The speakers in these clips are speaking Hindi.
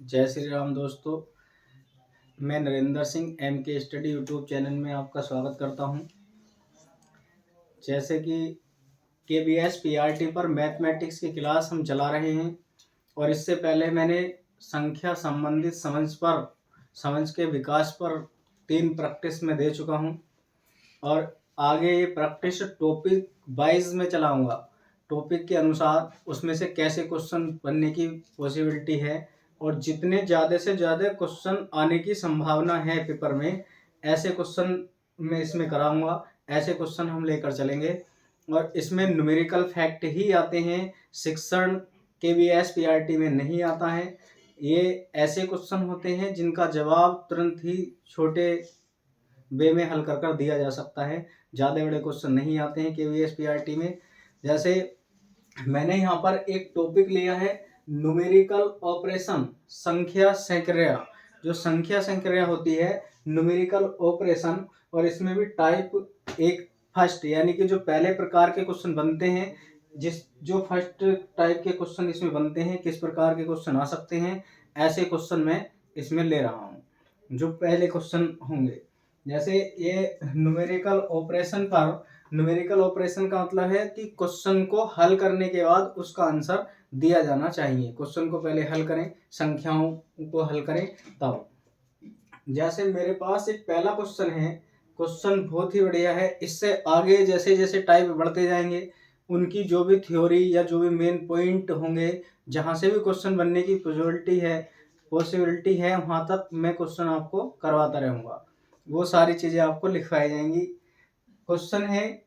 जय श्री राम दोस्तों। मैं Narendra Singh MK study YouTube channel में आपका स्वागत करता हूं। जैसे कि KBS PRT पर मैथमेटिक्स की क्लास हम चला रहे हैं और इससे पहले मैंने संख्या संबंधित समझ के विकास पर 3 प्रैक्टिस में दे चुका हूं और आगे ये प्रैक्टिस टॉपिक वाइज में चलाऊंगा। टॉपिक के अनुसार उसमें से कैसे क्वेश्चन बनने की पॉसिबिलिटी है और जितने ज़्यादा से ज़्यादा क्वेश्चन आने की संभावना है पेपर में, ऐसे क्वेश्चन मैं इसमें कराऊंगा। ऐसे क्वेश्चन हम लेकर चलेंगे और इसमें न्यूमेरिकल फैक्ट ही आते हैं, शिक्षण KBS PRT में नहीं आता है। ये ऐसे क्वेश्चन होते हैं जिनका जवाब तुरंत ही छोटे वे में हल कर दिया जा सकता है। ज़्यादा बड़े क्वेश्चन नहीं आते हैं KBS PRT में। जैसे मैंने यहाँ पर एक टॉपिक लिया है न्यूमेरिकल ऑपरेशन, संख्या संक्रिया। जो संख्या संक्रिया होती है न्यूमेरिकल ऑपरेशन, और इसमें भी टाइप एक फर्स्ट, यानी कि जो पहले प्रकार के क्वेश्चन बनते हैं, जो फर्स्ट टाइप के क्वेश्चन इसमें बनते हैं, किस प्रकार के क्वेश्चन आ सकते हैं, ऐसे क्वेश्चन मैं इसमें ले रहा हूँ जो पहले क्वेश्चन होंगे। जैसे ये न्यूमेरिकल ऑपरेशन का मतलब है कि क्वेश्चन को हल करने के बाद उसका आंसर दिया जाना चाहिए। क्वेश्चन को पहले हल करें, संख्याओं को हल करें तब। जैसे मेरे पास एक पहला क्वेश्चन है, क्वेश्चन बहुत ही बढ़िया है। इससे आगे जैसे जैसे टाइप बढ़ते जाएंगे, उनकी जो भी थ्योरी या जो भी मेन पॉइंट होंगे, जहाँ से भी क्वेश्चन बनने की पॉसिबिलिटी है वहाँ तक मैं क्वेश्चन आपको करवाता रहूँगा। वो सारी चीज़ें आपको लिखवाई जाएंगी। क्वेश्चन है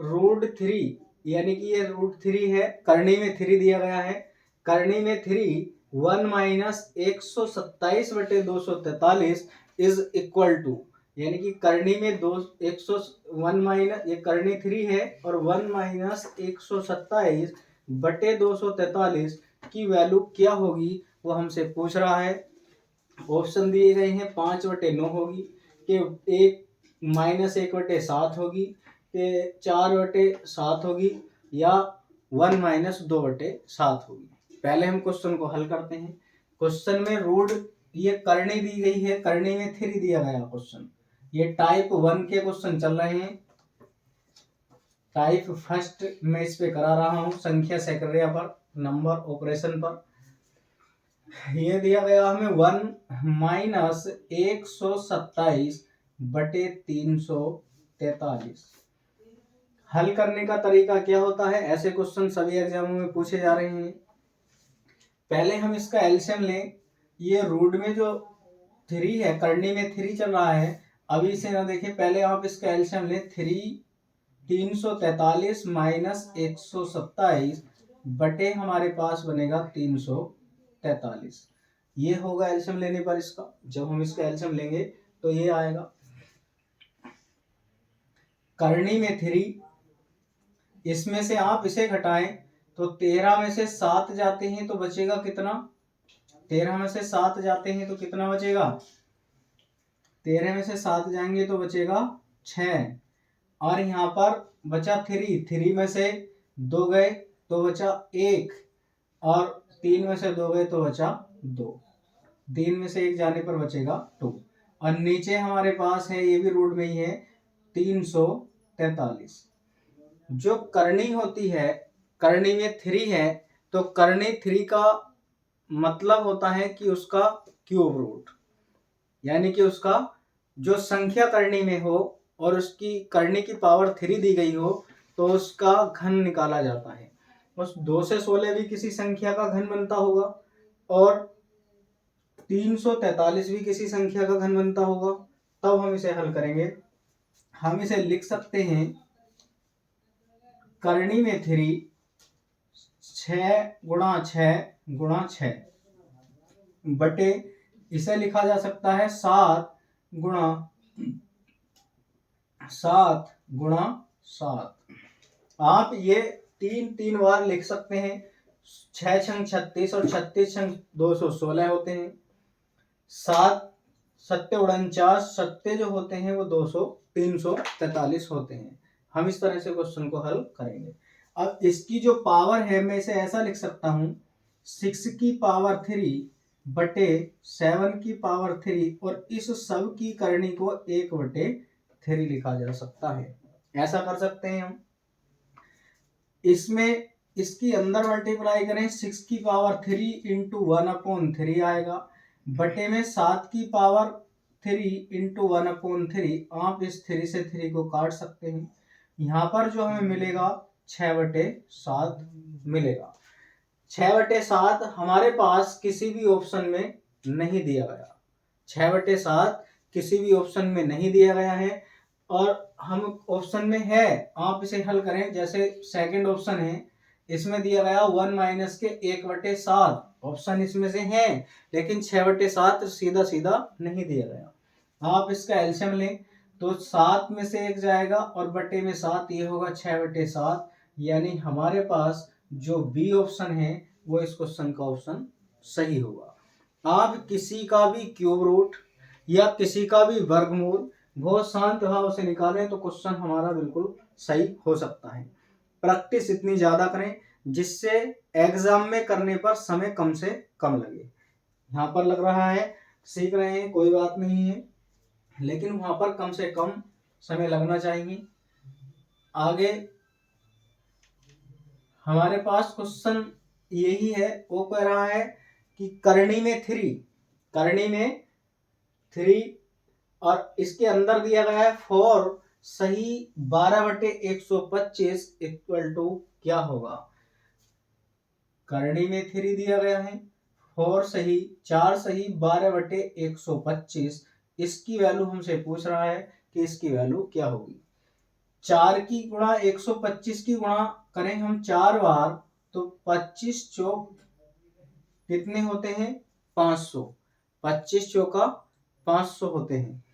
√3, यानी कि ये √3 है, करनी में 3 दिया गया है। करनी में 3 1 - 127/243 इज इक्वल टू, यानी कि करनी में 1 ये करनी 3 है और 1 - 127/243 की वैल्यू क्या होगी वो हमसे पूछ रहा है। ऑप्शन दिए गए हैं 5/9 होगी, कि 1 - 1/7 होगी, कि 4/7 होगी, या 1 - 2/7 होगी। पहले हम क्वेश्चन को हल करते हैं। क्वेश्चन में ये करनी दी गई है, करनी में 3 दिया गया क्वेश्चन। ये टाइप 1 के क्वेश्चन चल रहे हैं। टाइप फर्स्ट मैं इस पे करा रहा हूँ, संख्या संक्रिया पर, नंबर ऑपरेशन पर। ये दिया गया हमें 1 - 127/343। हल करने का तरीका क्या होता है? ऐसे क्वेश्चन सभी एग्जामों में पूछे जा रहे हैं। पहले हम इसका एलसीएम लें। ये रूट में जो 3 है, करनी में 3 चल रहा है, अभी इसे ना देखें, पहले आप इसका एलसीएम लें। 343 - 127 बटे हमारे पास बनेगा 343। ये होगा एलसीएम लेने पर इसका। जब हम इसका एलसीएम लेंगे तो ये आएगा। करनी में 3, इसमें से आप इसे घटाएं तो 13 में से 7 जाते हैं तो बचेगा कितना? 13 में से 7 जाते हैं तो कितना बचेगा? 13 में से 7 जाएंगे तो बचेगा 6, और यहाँ पर बचा 3 में से 2 गए तो बचा 1, और 3 में से 2 गए तो बचा 2। 3 में से 1 जाने पर बचेगा 2, और नीचे हमारे पास है, ये भी रूट में ही है, 343। जो करनी होती है, करनी में 3 है, तो करनी 3 का मतलब होता है कि उसका क्यूब रूट, यानी कि उसका जो संख्या करनी में हो और उसकी करनी की पावर 3 दी गई हो तो उसका घन निकाला जाता है। उस 2 से 16 भी किसी संख्या का घन बनता होगा और 343 भी किसी संख्या का घन बनता होगा। तब हम इसे हल करेंगे। हम इसे लिख सकते हैं, करनी में 3 6 × 6 बटे, इसे लिखा जा सकता है 7 × 7। आप ये 3 बार लिख सकते हैं। 6 × 36 और 36 × 216 होते हैं। 7 7 49, 7 जो होते हैं वो 343 होते हैं। हम इस तरह से क्वेश्चन को हल करेंगे। अब इसकी जो पावर है, मैं इसे ऐसा लिख सकता हूं, 6 की पावर 3 बटे 7 की पावर 3 और इस सब की करनी को 1/3 लिखा जा सकता है। ऐसा कर सकते हैं हम। इसमें इसकी अंदर मल्टीप्लाई करें 6 की पावर 3 इंटू 1/3 आएगा, बटे में 7 की पावर 3 इंटू 1/3। आप इस 3 से 3 को काट सकते हैं। यहाँ पर जो हमें मिलेगा 6/7 मिलेगा। 6/7 हमारे पास किसी भी ऑप्शन में नहीं दिया गया। 6/7 किसी भी ऑप्शन में नहीं दिया गया है और हम ऑप्शन में है, आप इसे हल करें। जैसे सेकंड ऑप्शन है, इसमें दिया गया 1 माइनस के 1/7 ऑप्शन इसमें से है, लेकिन 6/7 सीधा सीधा नहीं दिया गया। आप इसका एलसीएम लें तो 7 में से 1 जाएगा और बटे में 7, ये होगा 6/7। यानी हमारे पास जो बी ऑप्शन है वो इस क्वेश्चन का ऑप्शन सही होगा। आप किसी का भी क्यूब रूट या किसी का भी वर्गमूल बहुत शांत भाव से निकालें तो क्वेश्चन हमारा बिल्कुल सही हो सकता है। प्रैक्टिस इतनी ज्यादा करें जिससे एग्जाम में करने पर समय कम से कम लगे। यहाँ पर लग रहा है सीख रहे हैं, कोई बात नहीं है, लेकिन वहां पर कम से कम समय लगना चाहिए। आगे हमारे पास क्वेश्चन यही है, वो कह रहा है कि करनी में 3 और इसके अंदर दिया गया है 4 सही 12/125 इक्वल टू क्या होगा। करनी में 3 दिया गया है, 4 सही 4 सही 12/125, इसकी वैल्यू हमसे पूछ रहा है कि इसकी वैल्यू क्या होगी। 4 की गुणा 125 की गुणा करें हम 4 बार तो 25 चौक कितने होते हैं 500, 25 चौका 500 होते हैं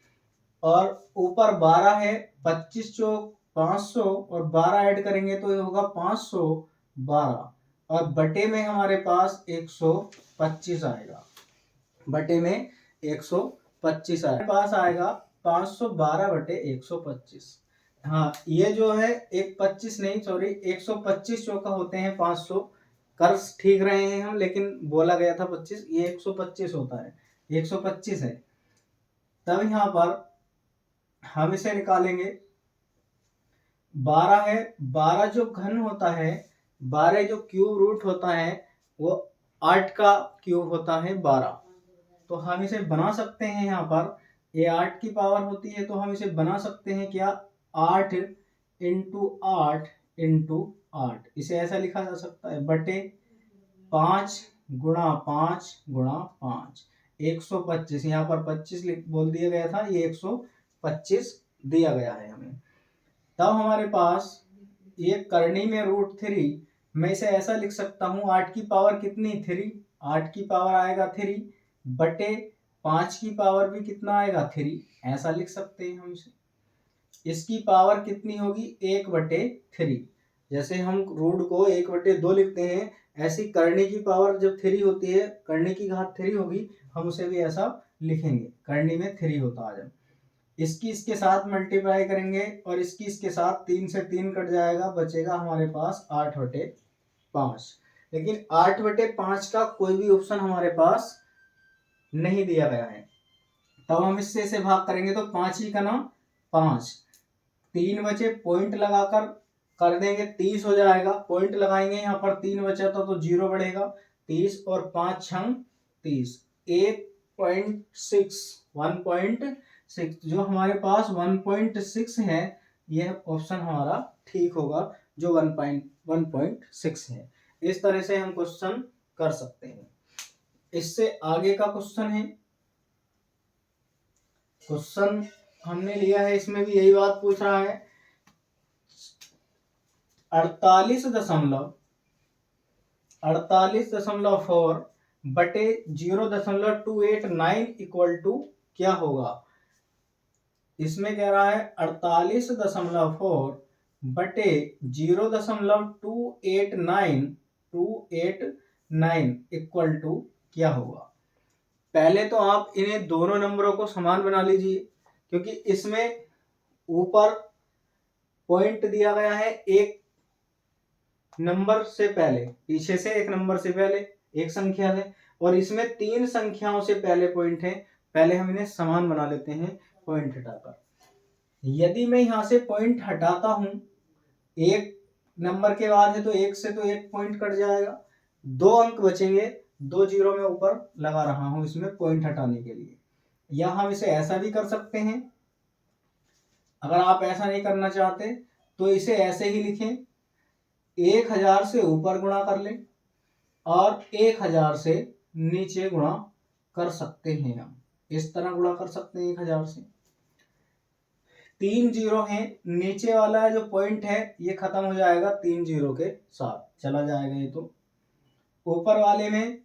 और ऊपर 12 है, 25 चौक 500 और 12 ऐड करेंगे तो ये होगा 512 और बटे में हमारे पास 125 आएगा। बटे में 125 आएगा, पास आएगा 512/125। हाँ, ये जो है 125 नहीं, सॉरी 125 चौका होते हैं 500। कर ठीक रहे हैं हम, लेकिन बोला गया था 25, ये 125 होता है, 125 है। तब यहाँ पर हम इसे निकालेंगे। 12 है, 12 जो घन होता है, 12 जो क्यूब रूट होता है वो 8 का क्यूब होता है 12। तो हम इसे बना सकते हैं, यहाँ पर ये 8 की पावर होती है तो हम इसे बना सकते हैं क्या 8 इंटू 8 इंटू 8। इसे ऐसा लिखा जा सकता है बटे 5 गुणा 5 गुणा 5, 125। यहाँ पर 25 बोल दिया गया था, ये 125 दिया गया है हमें। तब हमारे पास ये करनी में √3, मैं इसे ऐसा लिख सकता हूँ 8 की पावर कितनी 3, 8 की पावर आएगा 3 बटे 5 की पावर भी कितना आएगा 3, ऐसा लिख सकते हैं हम इसे। इसकी पावर कितनी होगी 1/3। जैसे हम रूट को 1/2 लिखते हैं, ऐसी करनी की पावर जब 3 होती है, करनी की घात 3 होगी, हम उसे भी ऐसा लिखेंगे, करनी में 3 होता आ जाए। इसकी इसके साथ मल्टीप्लाई करेंगे और इसकी इसके साथ 3 से 3 कट जाएगा, बचेगा हमारे पास 8/5। लेकिन 8/5 का कोई भी ऑप्शन हमारे पास नहीं दिया गया है। तब हम इससे इसे भाग करेंगे तो 5 ही का नाम 5, 3 बचे, पॉइंट लगाकर कर देंगे 30 हो जाएगा। पॉइंट लगाएंगे, यहाँ पर 3 बचा था तो 0 बढ़ेगा, 30 और 5 छंग 30, 1.6 जो हमारे पास 1.6 है, यह ऑप्शन हमारा ठीक होगा जो 1.6 है। इस तरह से हम क्वेश्चन कर सकते हैं। इससे आगे का क्वेश्चन है, क्वेश्चन हमने लिया है, इसमें भी यही बात पूछ रहा है 48.4 बटे 0.289 इक्वल टू क्या होगा। इसमें कह रहा है 48.4 बटे 0.289 इक्वल टू क्या होगा। पहले तो आप इन्हें दोनों नंबरों को समान बना लीजिए, क्योंकि इसमें ऊपर पॉइंट दिया गया है एक नंबर से पहले, पीछे से एक नंबर से पहले एक संख्या है, और इसमें 3 संख्याओं से पहले पॉइंट है। पहले हम इन्हें समान बना लेते हैं पॉइंट हटाकर। यदि मैं यहाँ से पॉइंट हटाता हूं, एक नंबर के बाद है तो एक से तो एक पॉइंट कट जाएगा, 2 अंक बचेंगे, 2 जीरो में ऊपर लगा रहा हूं इसमें पॉइंट हटाने के लिए। या हम इसे ऐसा भी कर सकते हैं, अगर आप ऐसा नहीं करना चाहते तो इसे ऐसे ही लिखें, 1000 से ऊपर गुणा कर लें और 1000 से नीचे गुणा कर सकते हैं। हम इस तरह गुणा कर सकते हैं 1000 से। 3 जीरो हैं, नीचे वाला जो पॉइंट है ये खत्म हो जाएगा 3 जीरो के साथ, चला जाएगा ये तो। ऊपर वाले में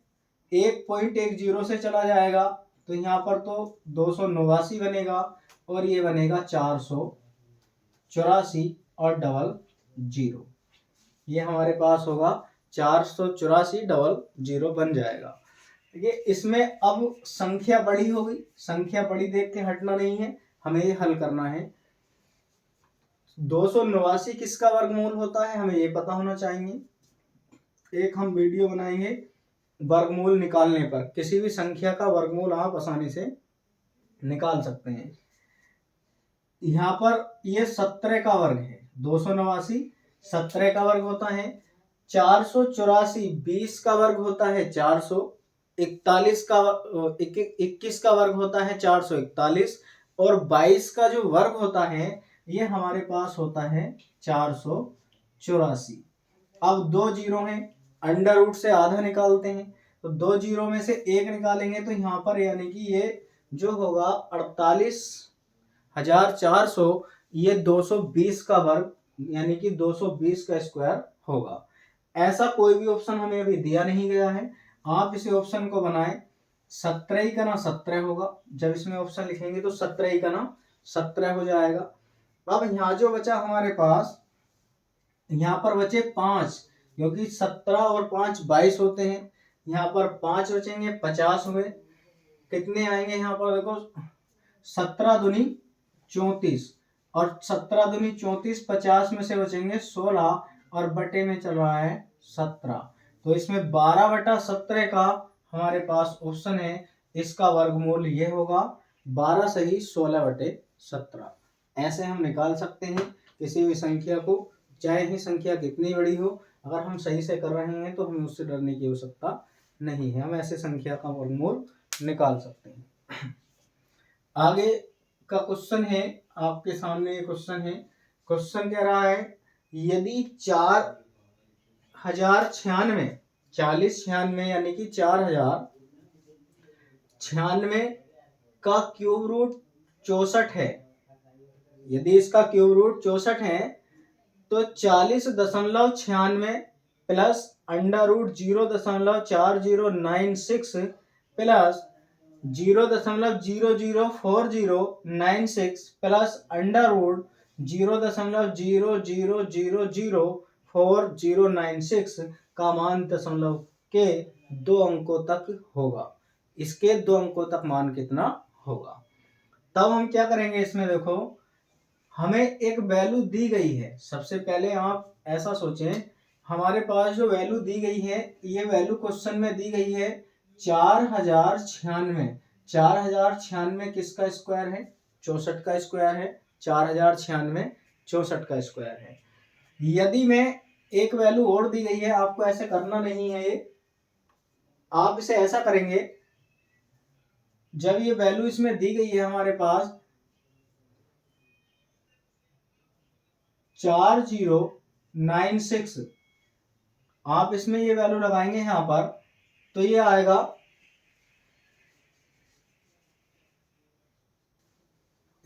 1.10 से चला जाएगा, तो यहाँ पर तो 289 बनेगा और ये बनेगा 484 और डबल जीरो। ये हमारे पास होगा 484 डबल जीरो बन जाएगा। देखिए इसमें अब संख्या बड़ी हो गई, संख्या बड़ी देख के हटना नहीं है, हमें ये हल करना है। 289 किसका वर्गमूल होता है हमें ये पता होना चाहिए। एक हम वीडियो बनाएंगे वर्गमूल निकालने पर, किसी भी संख्या का वर्गमूल आप आसानी से निकाल सकते हैं। यहाँ पर ये 17 का वर्ग है, 289 17 का वर्ग होता है, 484 20 का वर्ग होता है 441 का 21 का वर्ग होता है 441, और 22 का जो वर्ग होता है ये हमारे पास होता है 484। अब 2 जीरो हैं, अंडर रूट से आधा निकालते हैं, तो 2 जीरो में से 1 निकालेंगे तो यहाँ पर यानी कि ये जो होगा 48,400, ये 220 का वर्ग यानी कि 220 का स्क्वायर होगा। ऐसा कोई भी ऑप्शन हमें अभी दिया नहीं गया है, आप इसे ऑप्शन को बनाएं। 17 ही का ना 17 होगा, जब इसमें ऑप्शन लिखेंगे तो 17 ही का ना 17 हो जाएगा। अब यहाँ जो बचा हमारे पास, यहाँ पर बचे 5, क्योंकि 17 और 5 22 होते हैं, यहाँ पर 5 बचेंगे 50 हुए। कितने आएंगे यहाँ पर देखो, 17 दूनी 34 और 17 दूनी 34, 50 में से बचेंगे 16 और बटे में चल रहा है 17, तो इसमें 12/17 का हमारे पास ऑप्शन है, इसका वर्गमूल ये होगा 12 सही 16/17। ऐसे हम निकाल सकते हैं किसी भी संख्या को, चाहे ही संख्या कितनी बड़ी हो, अगर हम सही से कर रहे हैं तो हमें उससे डरने की आवश्यकता नहीं है, हम ऐसे संख्या का वर्गमूल निकाल सकते हैं। आगे का क्वेश्चन है, आपके सामने ये क्वेश्चन है। क्वेश्चन कह रहा है यदि 4096 4096 यानी कि 4096 का क्यूब रूट 64 है, यदि इसका क्यूब रूट 64 है तो 40.96 plus under root 0.4096 plus 0.004096 plus under root 0.00004096 का मान दशमलव के 2 अंकों तक होगा। इसके 2 अंकों तक मान कितना होगा? तब हम क्या करेंगे, इसमें देखो हमें एक वैल्यू दी गई है। सबसे पहले आप ऐसा सोचें, हमारे पास जो वैल्यू दी गई है, ये वैल्यू क्वेश्चन में दी गई है 4096। 4096 किसका स्क्वायर है? 64 का स्क्वायर है। 4096 64 का स्क्वायर है। यदि मैं एक वैल्यू और दी गई है, आपको ऐसे करना नहीं है, ये आप इसे ऐसा करेंगे, जब ये वैल्यू इसमें दी गई है हमारे पास 4096, आप इसमें ये वैल्यू लगाएंगे यहां पर, तो ये आएगा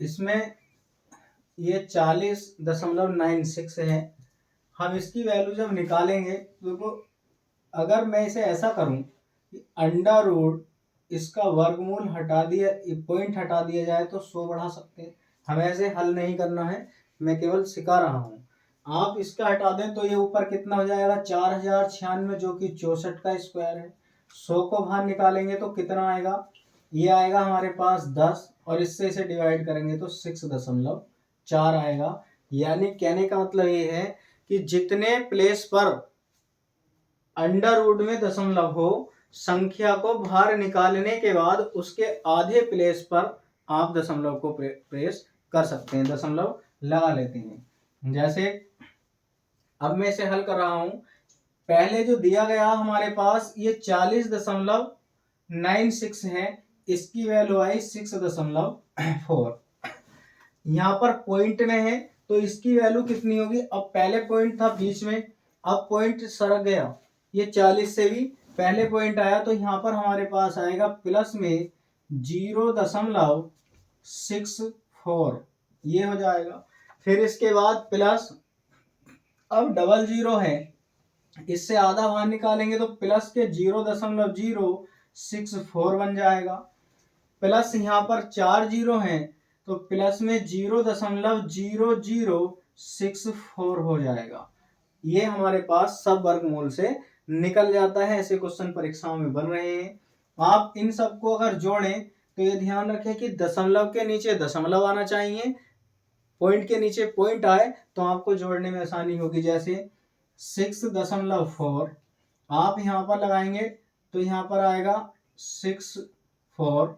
इसमें ये 40.96 है। हम इसकी वैल्यू जब निकालेंगे तो देखो, अगर मैं इसे ऐसा करूं कि अंडर रूट इसका वर्गमूल हटा दिया, पॉइंट हटा दिया जाए तो 100 बढ़ा सकते हैं। हमें ऐसे हल नहीं करना है, मैं केवल सिखा रहा हूं। आप इसका हटा दें तो ये ऊपर कितना हो जाएगा 4096, जो कि 64 का स्क्वायर है। 100 को बाहर निकालेंगे तो कितना आएगा, ये आएगा हमारे पास 10, और इससे इसे डिवाइड करेंगे तो 6.4 आएगा। यानी कहने का मतलब ये है कि जितने प्लेस पर अंडर रूट में दशमलव हो, संख्या को बाहर निकालने के बाद उसके आधे प्लेस पर आप दशमलव को प्रेस कर सकते हैं, दशमलव लगा लेते हैं। जैसे अब मैं इसे हल कर रहा हूं। पहले जो दिया गया हमारे पास ये 40.96 है, इसकी वैल्यू आई 6.4। यहाँ पर पॉइंट में है तो इसकी वैल्यू कितनी होगी? अब पहले पॉइंट था बीच में, अब पॉइंट सरक गया, ये 40 से भी पहले पॉइंट आया, तो यहाँ पर हमारे पास आएगा प्लस में 0.64, ये हो जाएगा। फिर इसके बाद प्लस, अब डबल जीरो है, इससे आधा बाहर निकालेंगे तो प्लस के 0.064 बन जाएगा। प्लस यहाँ पर 4 जीरो हैं तो प्लस में 0.0064 हो जाएगा। ये हमारे पास सब वर्गमूल से निकल जाता है। ऐसे क्वेश्चन परीक्षाओं में बन रहे हैं। आप इन सबको अगर जोड़ें तो ये ध्यान रखें कि दशमलव के नीचे दशमलव आना चाहिए, पॉइंट के नीचे पॉइंट आए तो आपको जोड़ने में आसानी होगी। जैसे 6.4 आप यहाँ पर लगाएंगे तो यहाँ पर आएगा 64,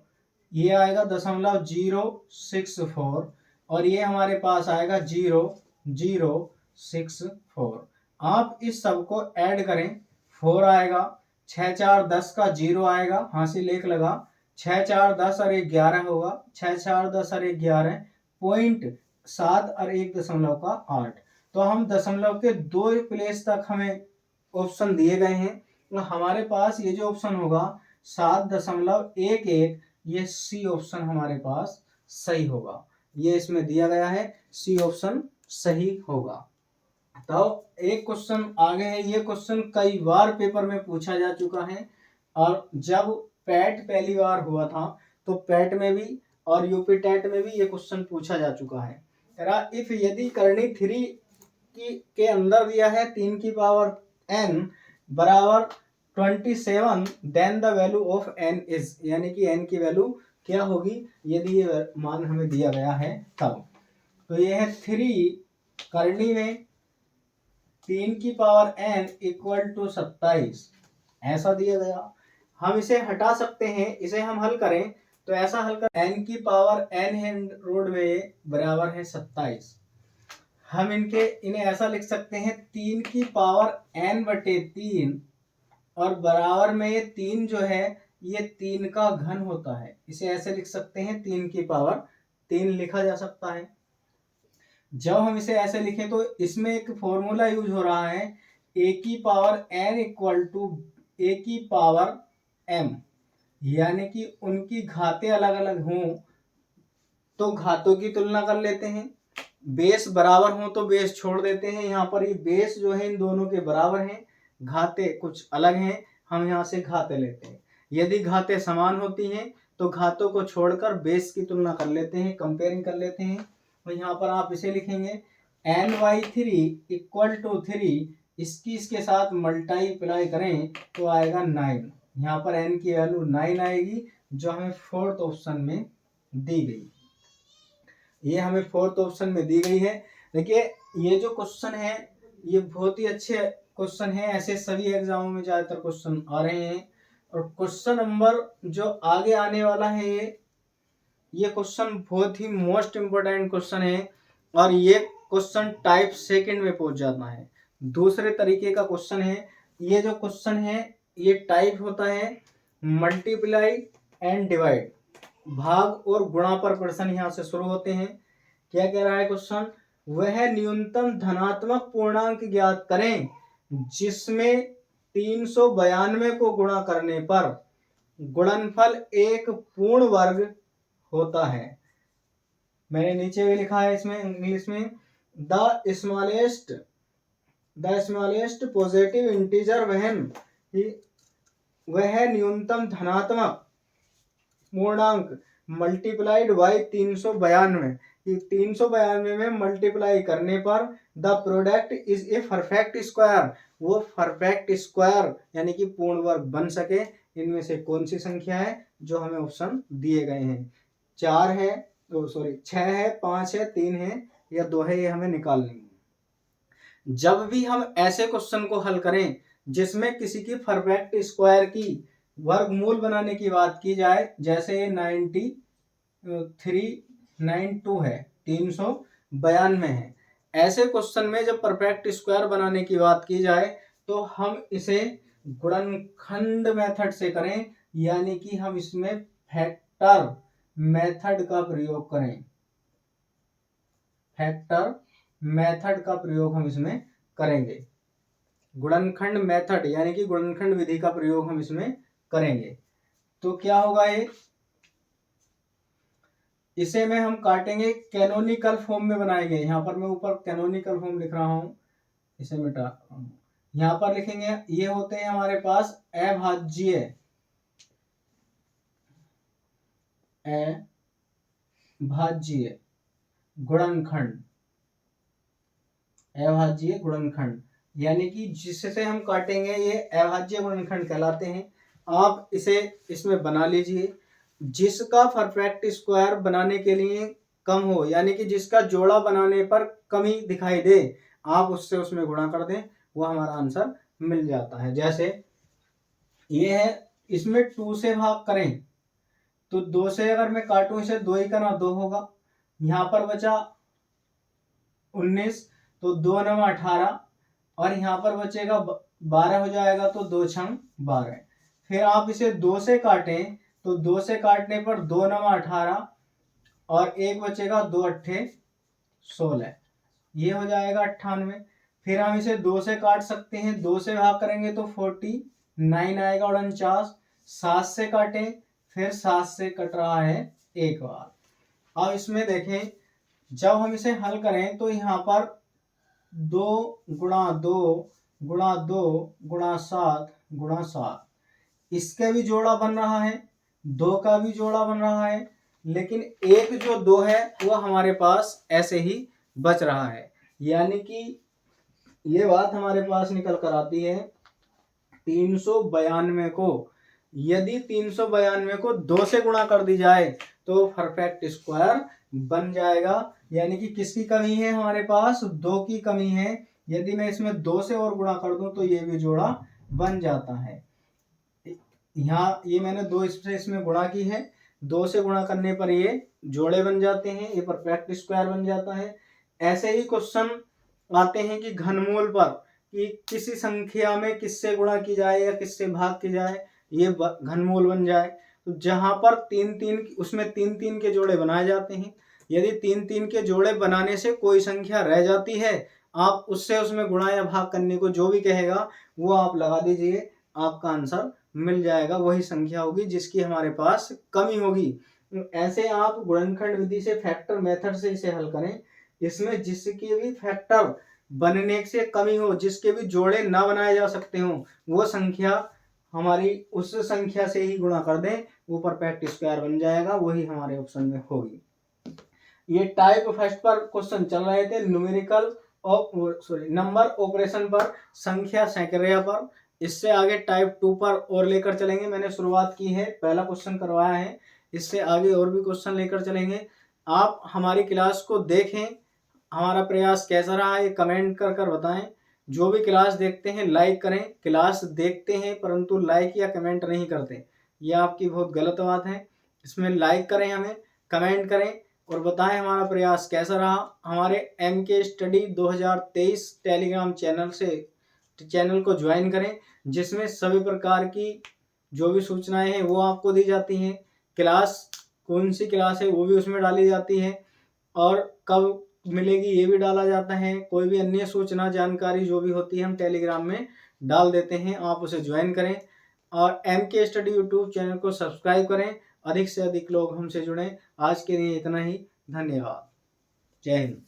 ये आएगा 0.064 और ये हमारे पास आएगा 0.064। आप इस सब को ऐड करें, 4 आएगा, 6 4 10 का 0 आएगा, हासिल 1 लगा, 6 4 10 और 1 11 होगा, 6 4 10 और 1 11, पॉइंट 7 और 1.8। तो हम दशमलव के 2 प्लेस तक हमें ऑप्शन दिए गए हैं, तो हमारे पास ये जो ऑप्शन होगा 7.11, ये सी ऑप्शन हमारे पास सही होगा। ये इसमें दिया गया है, सी ऑप्शन सही होगा। तो एक क्वेश्चन आगे है, ये क्वेश्चन कई बार पेपर में पूछा जा चुका है और जब पैट पहली बार हुआ था तो पैट में भी और यूपी टेट में भी ये क्वेश्चन पूछा जा चुका है। इफ यदि करनी 3 के अंदर दिया है 3 की पावर n बराबर 27, then the value of n is, यानी कि n की वैल्यू क्या होगी यदि ये मान हमें दिया गया है तब। तो ये है 3 करनी में 3 की पावर n इक्वल टू 27, ऐसा दिया गया। हम इसे हटा सकते हैं, इसे हम हल करें तो ऐसा हल कर n की पावर n हैंड रोड में बराबर है 27। हम इन्हें ऐसा लिख सकते हैं 3 की पावर n बटे 3 और बराबर में ये 3 जो है ये 3 का घन होता है, इसे ऐसे लिख सकते हैं 3 की पावर 3 लिखा जा सकता है। जब हम इसे ऐसे लिखें तो इसमें एक फॉर्मूला यूज हो रहा है a की power n equal to a की पावर m, यानी कि उनकी घातें अलग अलग हों तो घातों की तुलना कर लेते हैं, बेस बराबर हो तो बेस छोड़ देते हैं। यहाँ पर ये बेस जो है इन दोनों के बराबर हैं, घातें कुछ अलग हैं, हम यहाँ से घातें लेते हैं। यदि घातें समान होती हैं तो घातों को छोड़कर बेस की तुलना कर लेते हैं, कंपेयरिंग कर लेते हैं। तो यहाँ पर आप इसे लिखेंगे n/3 इक्वल टू 3, इसके साथ मल्टीप्लाई करें तो आएगा 9। यहाँ पर n की वैल्यू 9 आएगी जो हमें 4th ऑप्शन में दी गई, ये हमें 4th ऑप्शन में दी गई है। देखिए ये जो क्वेश्चन है ये बहुत ही अच्छे क्वेश्चन है, ऐसे सभी एग्जामों में ज्यादातर क्वेश्चन आ रहे हैं। और क्वेश्चन नंबर जो आगे आने वाला है ये क्वेश्चन बहुत ही मोस्ट इम्पोर्टेंट क्वेश्चन है और ये क्वेश्चन टाइप सेकंड में पहुंच जाता है। दूसरे तरीके का क्वेश्चन है, ये जो क्वेश्चन है ये टाइप होता है मल्टीप्लाई एंड डिवाइड, भाग और गुणा पर प्रश्न यहाँ से शुरू होते हैं। क्या कह रहा है क्वेश्चन? वह न्यूनतम धनात्मक पूर्णांक ज्ञात करें जिसमें 392 को गुणा करने पर गुणनफल एक पूर्ण वर्ग होता है। मैंने नीचे भी लिखा है इसमें इंग्लिश में, द स्मॉलेस्ट पॉजिटिव इंटीजर वह न्यूनतम धनात्मक पूर्णांक मल्टीप्लाइड बाय 392, 392 में मल्टीप्लाई करने पर the product is a perfect square, वो परफेक्ट स्क्वायर यानी कि पूर्ण वर्ग बन सके। इनमें से कौन सी संख्या है जो हमें ऑप्शन दिए गए हैं? 4 है, 6 है, 5 है, 3 है या 2 है, ये हमें निकालनी है। जब भी हम ऐसे क्वेश्चन को हल करें जिसमें किसी की परफेक्ट स्क्वायर की वर्गमूल बनाने की बात की जाए, जैसे ये 9392 है, 392 है, ऐसे क्वेश्चन में जब परफेक्ट स्क्वायर बनाने की बात की जाए तो हम इसे गुणनखंड मेथड से करें, यानी कि हम इसमें फैक्टर मेथड का प्रयोग करें। फैक्टर मेथड का प्रयोग हम इसमें करेंगे, गुणनखंड मेथड यानी कि गुणनखंड विधि का प्रयोग हम इसमें करेंगे। तो क्या होगा ये, इसे में हम काटेंगे, कैनोनिकल फॉर्म में बनाएंगे। यहाँ पर मैं ऊपर कैनोनिकल फॉर्म लिख रहा हूं, इसे मिटा, यहाँ पर लिखेंगे ये होते हैं हमारे पास अभाज्य गुणनखंड, अभाज्य गुणनखंड, यानी कि जिससे हम काटेंगे ये अभाज्य गुणनखंड कहलाते हैं। आप इसे इसमें बना लीजिए। जिसका परफेक्ट स्क्वायर बनाने के लिए कम हो, यानी कि जिसका जोड़ा बनाने पर कमी दिखाई दे, आप उससे उसमें गुणा कर दें, वो हमारा आंसर मिल जाता है। जैसे ये है, इसमें 2 से भाग करें तो 2 से अगर मैं काटूं इसे, 2 ही का ना 2 होगा, यहाँ पर बचा 19 तो 2 9 18, और यहाँ पर बचेगा 12 हो जाएगा, तो 2 6 12। फिर आप इसे 2 से काटें तो 2 से काटने पर 2 9 18 और एक बचेगा 2 8 16, ये हो जाएगा 98। फिर हम इसे 2 से काट सकते हैं, 2 से भाग करेंगे तो 49 आएगा, 49। 7 से काटें, फिर 7 से कट रहा है एक बार। अब इसमें देखें, जब हम इसे हल करें तो यहाँ पर 2 गुणा 2 गुणा 2 गुणा 7 गुणा 7, इसका भी जोड़ा बन रहा है, 2 का भी जोड़ा बन रहा है, लेकिन एक जो 2 है वो हमारे पास ऐसे ही बच रहा है। यानी कि ये बात हमारे पास निकल कर आती है 392 को, यदि 392 को 2 से गुणा कर दी जाए तो परफेक्ट स्क्वायर बन जाएगा। यानी कि किसकी कमी है, हमारे पास 2 की कमी है। यदि मैं इसमें 2 से और गुणा कर दूं तो ये भी जोड़ा बन जाता है। यहाँ ये मैंने 2 से इसमें गुणा की है, 2 से गुणा करने पर ये जोड़े बन जाते हैं, ये परफेक्ट स्क्वायर बन जाता है। ऐसे ही क्वेश्चन आते हैं कि घनमूल पर, कि किसी संख्या में किससे गुणा की जाए या किससे भाग की जाए ये घनमूल बन जाए। तो जहां पर 3-3, उसमें 3-3 के जोड़े बनाए जाते हैं। यदि 3-3 के जोड़े बनाने से कोई संख्या रह जाती है, आप उससे उसमें गुणा या भाग करने को जो भी कहेगा वो आप लगा दीजिए, आपका आंसर मिल जाएगा। वही संख्या होगी जिसकी हमारे पास कमी होगी। ऐसे आप गुणनखंड विधि से, फैक्टर मेथड से इसे हल करें। इसमें जिसकी भी फैक्टर बनने से कमी हो, जिसके भी जोड़े ना बनाए जा सकते हो, वो संख्या हमारी उस संख्या से ही गुणा कर दें, वो परफेक्ट स्क्वायर बन जाएगा, वही हमारे ऑप्शन में होगी। ये टाइप फर्स्ट पर क्वेश्चन चल रहे थे, न्यूमेरिकल नंबर ऑपरेशन पर, संख्या सैकड़िया पर। इससे आगे टाइप 2 पर और लेकर चलेंगे। मैंने शुरुआत की है, पहला क्वेश्चन करवाया है, इससे आगे और भी क्वेश्चन लेकर चलेंगे। आप हमारी क्लास को देखें, हमारा प्रयास कैसा रहा है कमेंट कर कर बताएं। जो भी क्लास देखते हैं लाइक करें, क्लास देखते हैं परंतु लाइक या कमेंट नहीं करते, ये आपकी बहुत गलत बात है। इसमें लाइक करें, हमें कमेंट करें और बताएं हमारा प्रयास कैसा रहा। हमारे MK स्टडी 2023 टेलीग्राम चैनल को ज्वाइन करें, जिसमें सभी प्रकार की जो भी सूचनाएं हैं वो आपको दी जाती हैं। क्लास कौन सी क्लास है वो भी उसमें डाली जाती है, और कब मिलेगी ये भी डाला जाता है। कोई भी अन्य सूचना जानकारी जो भी होती है हम टेलीग्राम में डाल देते हैं, आप उसे ज्वाइन करें। और MK स्टडी यूट्यूब चैनल को सब्सक्राइब करें, अधिक से अधिक लोग हमसे जुड़ें। आज के लिए इतना ही, धन्यवाद, जय हिंद।